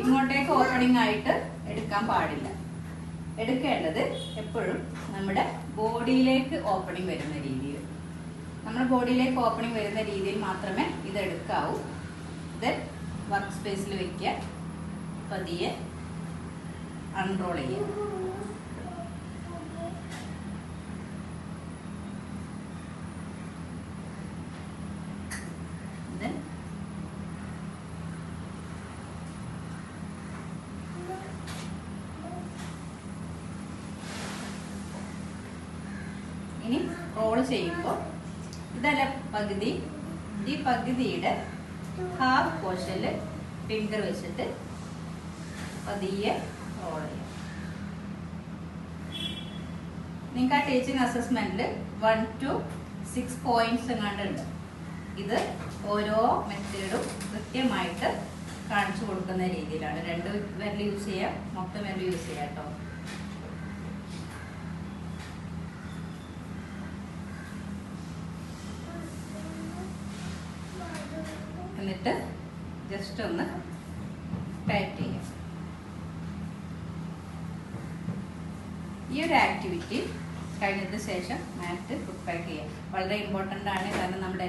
ഇങ്ങോട്ടേക്ക് ഓപ്പണിംഗ് ആയിട്ട് എടുക്കാൻ പാടില്ല. എടുക്കേണ്ടത് എപ്പോഴും നമ്മുടെ ബോഡിയിലേക്ക് ഓപ്പണിംഗ് വരുന്ന രീതിയിൽ, നമ്മുടെ ബോഡിയിലേക്ക് ഓപ്പണിംഗ് വരുന്ന രീതിയിൽ മാത്രമേ ഇത് എടുക്കാവൂ. ഇത് വർക്ക് സ്പേസിൽ വെക്കുക, പതിയെ അൺറോൾ ചെയ്യുക. ഇനി റോൾ ചെയ്യുമ്പോൾ ഇതല്ല പകുതി, ഈ പകുതിയുടെ ഹാഫ് പോർഷനിൽ ഫിംഗർ വെച്ചിട്ട് പതിയെ റോൾ ചെയ്യാം. നിങ്ങൾക്ക് ആ ടീച്ചിങ് അസസ്മെന്റിൽ 1 to 6 പോയിന്റ്സ് എങ്ങാണ്ടുണ്ട്. ഇത് ഓരോ മെത്തേഡും കൃത്യമായിട്ട് കാണിച്ചു കൊടുക്കുന്ന രീതിയിലാണ്. 2 വിരൽ യൂസ് ചെയ്യാം, മൊത്തം വിരൽ യൂസ് ചെയ്യാം കേട്ടോ. എന്നിട്ട് ജസ്റ്റ് ഒന്ന് ടൈറ്റ് ചെയ്യാം. ഈ ഒരു ആക്ടിവിറ്റി കഴിഞ്ഞതിന് ശേഷം മാറ്റ് പ്രിപ്പയർ ചെയ്യാം. വളരെ ഇമ്പോർട്ടൻ്റ് ആണ്, കാരണം നമ്മുടെ